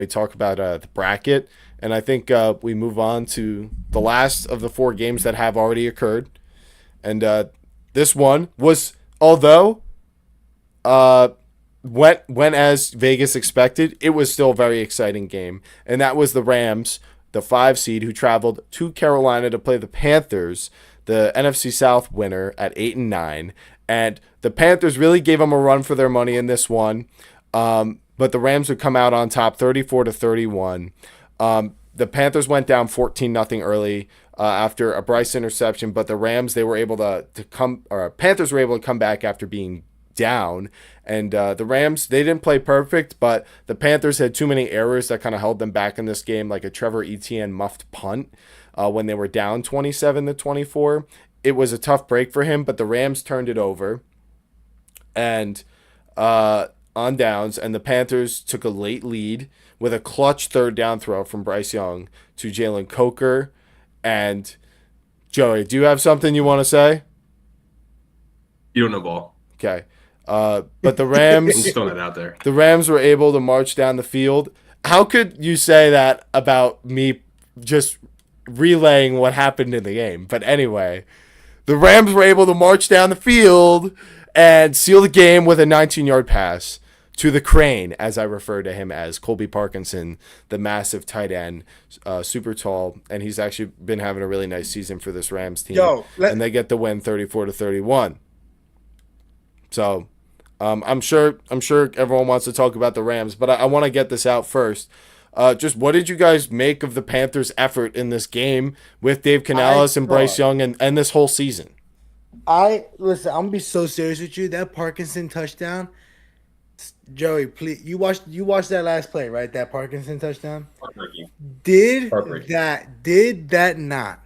we talk about the bracket, and I think we move on to the last of the 4 games that have already occurred. And this one was, although went as Vegas expected, it was still a very exciting game. And that was the Rams, the 5 seed, who traveled to Carolina to play the Panthers, the NFC South winner at 8-9. And the Panthers really gave them a run for their money in this one. But the Rams would come out on top 34-31. The Panthers went down 14-0 early after a Bryce interception, but the Rams, they were able to come, or Panthers were able to come back after being down. And the Rams, they didn't play perfect, but the Panthers had too many errors that kind of held them back in this game, like a Trevor Etienne muffed punt when they were down 27-24. It was a tough break for him, but the Rams turned it over and on downs, and the Panthers took a late lead with a clutch 3rd down throw from Bryce Young to Jalen Coker. And Joey, do you have something you want to say? You don't know ball. Okay. But the Rams, I'm just throwing that out there. The Rams were able to march down the field. How could you say that about me just relaying what happened in the game? But anyway, the Rams were able to march down the field and seal the game with a 19-yard pass to the Crane, as I refer to him as, Colby Parkinson, the massive tight end, super tall, and he's actually been having a really nice season for this Rams team. And they get the win 34-31. So I'm sure everyone wants to talk about the Rams, but I want to get this out first. Just what did you guys make of the Panthers' effort in this game with Dave Canales and Bryce Young and this whole season? Listen, I'm gonna be so serious with you. That Parkinson touchdown, Joey, please, you watched that last play, right? That Parkinson touchdown. Did that not,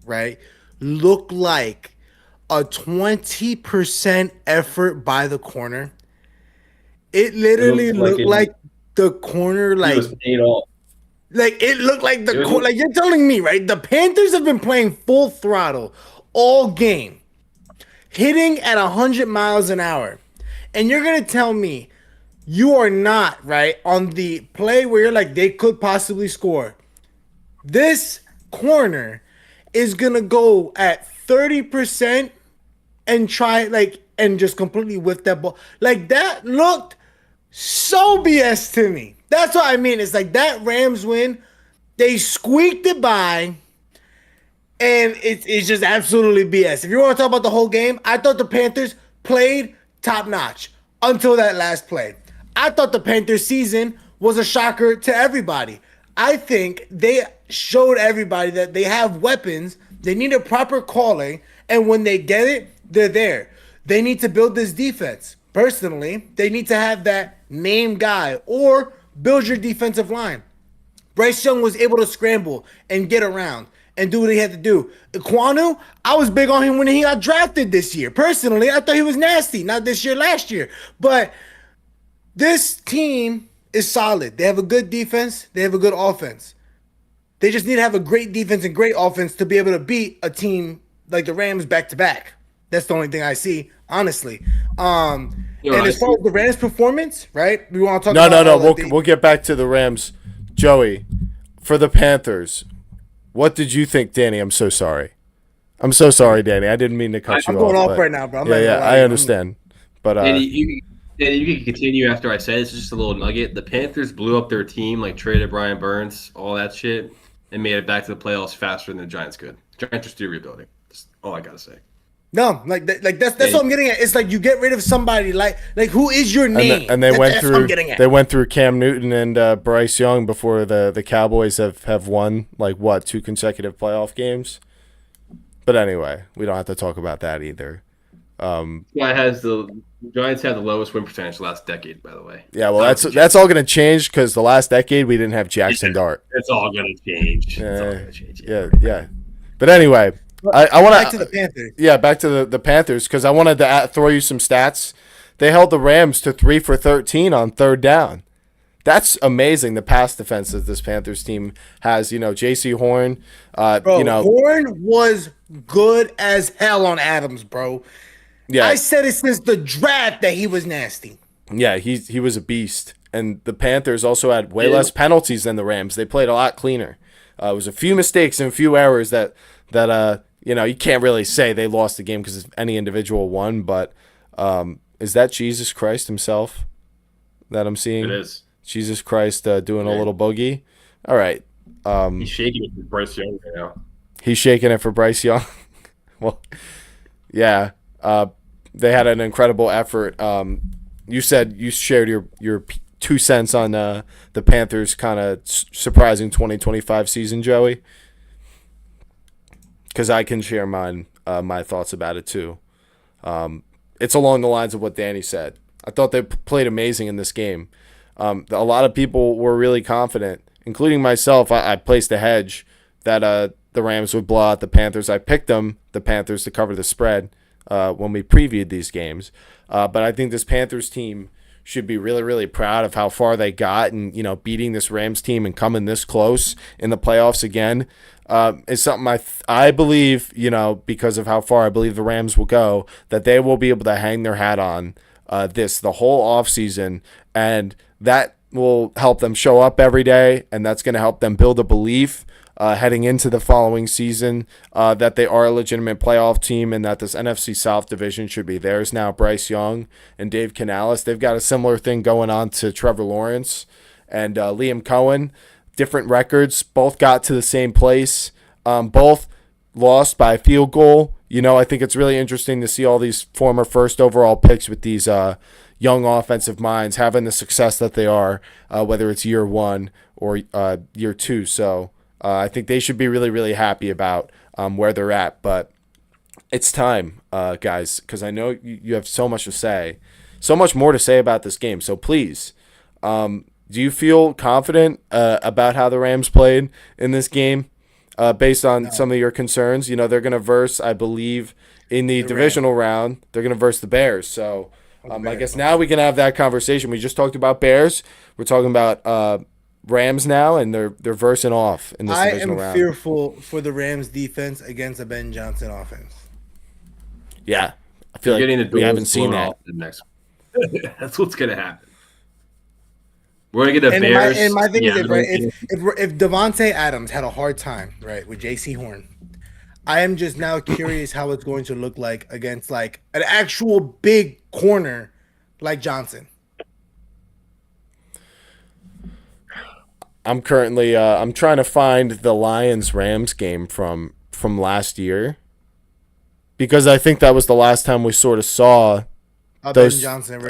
right, look like a 20% effort by the corner? It literally looked like the corner, like, was paid off. Like, it looked like the corner. Like, you're telling me, right? The Panthers have been playing full throttle all game, hitting at 100 miles an hour, and you're gonna tell me you are not, right, on the play where you're like, they could possibly score. This corner is going to go at 30% and try, like, and just completely whiff that ball. Like, that looked so BS to me. That's what I mean. It's like that Rams win, they squeaked it by, and it's just absolutely BS. If you want to talk about the whole game, I thought the Panthers played top-notch until that last play. I thought the Panthers season was a shocker to everybody. I think they showed everybody that they have weapons. They need a proper calling, and when they get it, they're there. They need to build this defense. Personally, they need to have that name guy or build your defensive line. Bryce Young was able to scramble and get around and do what he had to do. Kwanu, I was big on him when he got drafted this year. Personally, I thought he was nasty. Not this year, last year. But this team is solid. They have a good defense. They have a good offense. They just need to have a great defense and great offense to be able to beat a team like the Rams back-to-back. That's the only thing I see, honestly. And as far as the Rams' performance, right? We want to talk about No. We'll get back to the Rams. Joey, for the Panthers, what did you think, Danny? I'm so sorry. I'm so sorry, Danny. I didn't mean to cut you off. I'm going off right now, bro. I understand. But you can continue after I say this. It's just a little nugget. The Panthers blew up their team, like traded Brian Burns, all that shit, and made it back to the playoffs faster than the Giants could. Giants are still rebuilding. That's all I gotta say. No, that's what I'm getting at. It's like you get rid of somebody like who is your name? And they went through Cam Newton and Bryce Young before the Cowboys have won like 2 consecutive playoff games. But anyway, we don't have to talk about that either. The Giants had the lowest win percentage last decade, by the way. Yeah, well, that's all going to change because the last decade we didn't have Jackson Dart. It's all going to change. Yeah. But anyway, I want back to the Panthers. Yeah, back to the Panthers because I wanted to throw you some stats. They held the Rams to 3 for 13 on 3rd down. That's amazing. The pass defense that this Panthers team has. J.C. Horn. Horn was good as hell on Adams, bro. Yeah, I said it since the draft that he was nasty. Yeah, he was a beast. and the Panthers also had way less penalties than the Rams. They played a lot cleaner. It was a few mistakes and a few errors that you can't really say they lost the game because any individual won. But is that Jesus Christ himself that I'm seeing? It is. Jesus Christ doing a little boogie. All right. He's shaking it for Bryce Young right now. He's shaking it for Bryce Young. Well, yeah. They had an incredible effort. You said you shared your 2 cents on the Panthers' kind of surprising 2025 season, Joey. Because I can share my thoughts about it too. It's along the lines of what Danny said. I thought they played amazing in this game. A lot of people were really confident, including myself. I placed a hedge that the Rams would blow out the Panthers. I picked the Panthers to cover the spread when we previewed these games. But I think this Panthers team should be really, really proud of how far they got, and beating this Rams team and coming this close in the playoffs again is something I believe, because of how far I believe the Rams will go, that they will be able to hang their hat on the whole offseason, and that will help them show up every day, and that's going to help them build a belief heading into the following season that they are a legitimate playoff team, and that this NFC South division should be theirs now. Bryce Young and Dave Canales, they've got a similar thing going on to Trevor Lawrence and Liam Cohen. Different records, both got to the same place, both lost by a field goal. I think it's really interesting to see all these former first overall picks with these young offensive minds having the success that they are, whether it's year 1 or year 2. So I think they should be really, really happy about where they're at. But it's time, guys, because I know you have so much to say, so much more to say about this game. So please, do you feel confident about how the Rams played in this game based on some of your concerns? They're going to verse, I believe, in the divisional round, they're going to verse the Bears. So I guess now we can have that conversation. We just talked about Bears. We're talking about Rams now, and they're versing off in this divisional round. I am fearful for the Rams defense against a Ben Johnson offense. Yeah. I feel like we haven't seen that. That's what's going to happen. We're going to get a Bears. And my thing is, if Devontae Adams had a hard time, right, with J.C. Horn, I am just now curious how it's going to look like against like an actual big corner like Johnson. I'm currently I'm trying to find the Lions-Rams game from last year, because I think that was the last time we sort of saw a Ben Johnson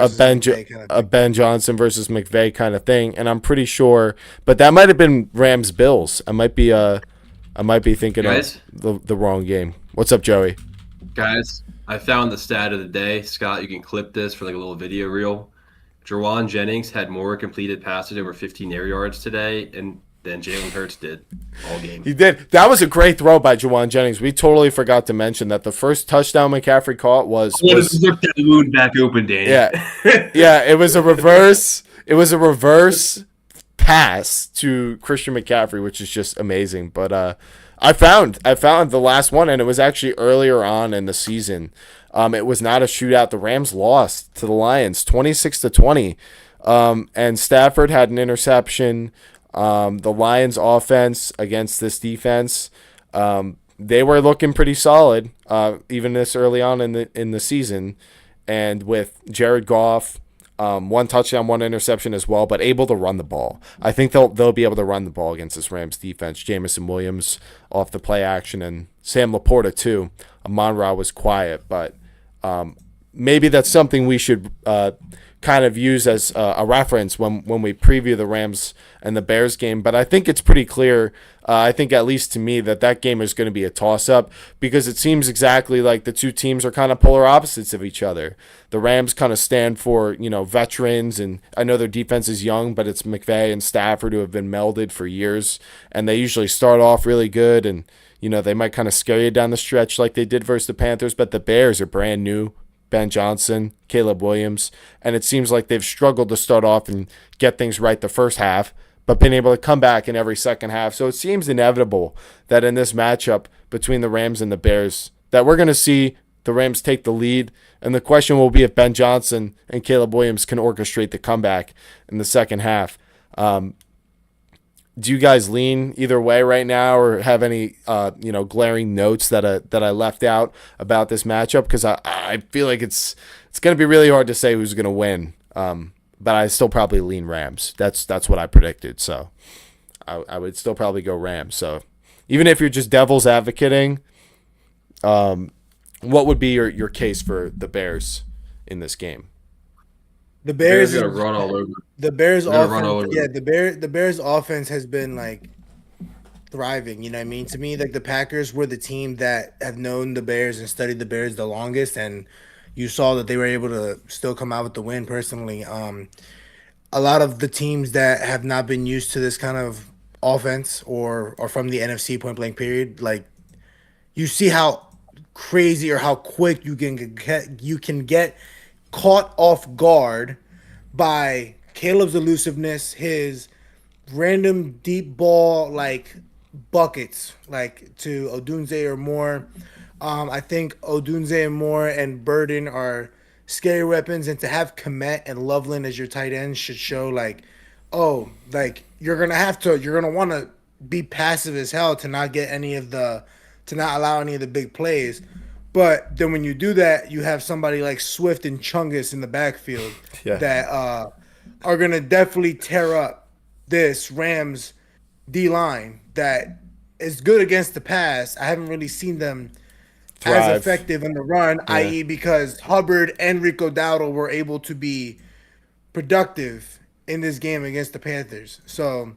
versus McVay kind of thing, and I'm pretty sure, but that might have been Rams-Bills. I might be thinking of the wrong game. What's up, Joey? Guys, I found the stat of the day. Scott, you can clip this for like a little video reel. Jawan Jennings had more completed passes over 15 air yards today than Jalen Hurts did all game. He did. That was a great throw by Jawan Jennings. We totally forgot to mention that the first touchdown McCaffrey caught was look that wound back open, Danny. Yeah. It was a reverse. It was a reverse pass to Christian McCaffrey, which is just amazing. But I found the last one, and it was actually earlier on in the season. It was not a shootout. The Rams lost to the Lions 26-20. And Stafford had an interception. The Lions offense against this defense, they were looking pretty solid, even this early on in the season. And with Jared Goff, 1 touchdown, 1 interception as well, but able to run the ball. I think they'll be able to run the ball against this Rams defense. Jamison Williams off the play action, and Sam Laporta too. Amon-Ra was quiet, but maybe that's something we should kind of use as a reference when we preview the Rams and the Bears game. But I think it's pretty clear, I think at least to me, that game is going to be a toss-up, because it seems exactly like the two teams are kind of polar opposites of each other. The Rams kind of stand for, veterans, and I know their defense is young, but it's McVay and Stafford who have been melded for years, and they usually start off really good, and they might kind of scare you down the stretch like they did versus the Panthers. But the Bears are brand new. Ben Johnson, Caleb Williams, and it seems like they've struggled to start off and get things right the first half, but been able to come back in every second half. So it seems inevitable that in this matchup between the Rams and the Bears, that we're going to see the Rams take the lead. And the question will be if Ben Johnson and Caleb Williams can orchestrate the comeback in the second half. Do you guys lean either way right now, or have any glaring notes that I left out about this matchup? Because I feel like it's going to be really hard to say who's going to win. But I still probably lean Rams. That's what I predicted. So I would still probably go Rams. So even if you're just devil's advocating, what would be your case for the Bears in this game? The Bears are gonna run all over. The Bears They're gonna offense, run all over. yeah, the Bears offense has been like thriving. You know what I mean? To me, like the Packers were the team that have known the Bears and studied the Bears the longest, and you saw that they were able to still come out with the win. Personally, a lot of the teams that have not been used to this kind of offense or from the NFC point blank period, like you see how crazy or how quick you can get caught off guard by Caleb's elusiveness, his random deep ball like buckets like to Odunze or Moore. I think Odunze and Moore and Burden are scary weapons, and to have Kmet and Loveland as your tight ends should show like, oh, like you're gonna want to be passive as hell to not allow any of the big plays. But then when you do that, you have somebody like Swift and Chungus in the backfield that are going to definitely tear up this Rams D-line that is good against the pass. I haven't really seen them as effective in the run, i.e. because Hubbard and Rico Dowdle were able to be productive in this game against the Panthers. So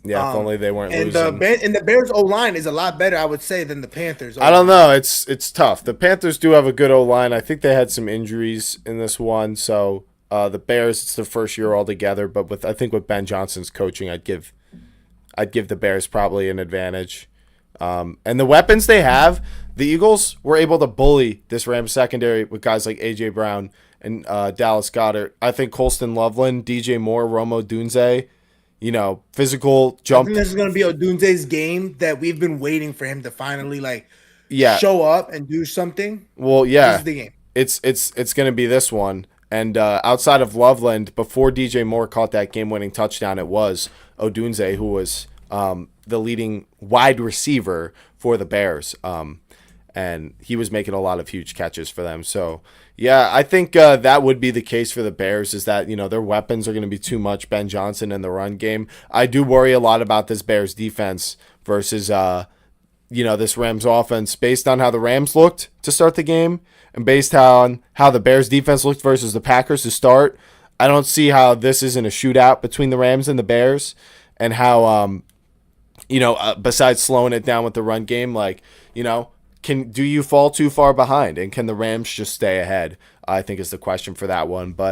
yeah, if only they weren't losing. And the Bears O-line is a lot better, I would say, than the Panthers. I don't know. It's tough. The Panthers do have a good O-line. I think they had some injuries in this one. So the Bears, it's their first year altogether. But I think with Ben Johnson's coaching, I'd give the Bears probably an advantage. And the weapons they have, the Eagles were able to bully this Rams secondary with guys like A.J. Brown and Dallas Goedert. I think Colston Loveland, DJ Moore, Romo Dunze, physical jump. I think this is going to be Odunze's game that we've been waiting for him to finally show up and do something. Well, yeah, this is the game. It's going to be this one. And outside of Loveland, before DJ Moore caught that game-winning touchdown, it was Odunze who was the leading wide receiver for the Bears. And he was making a lot of huge catches for them. So, yeah, I think that would be the case for the Bears, is that, their weapons are going to be too much. Ben Johnson in the run game. I do worry a lot about this Bears defense versus, this Rams offense, based on how the Rams looked to start the game and based on how the Bears defense looked versus the Packers to start. I don't see how this isn't a shootout between the Rams and the Bears, and how, besides slowing it down with the run game, do you fall too far behind, and can the Rams just stay ahead? I think is the question for that one. But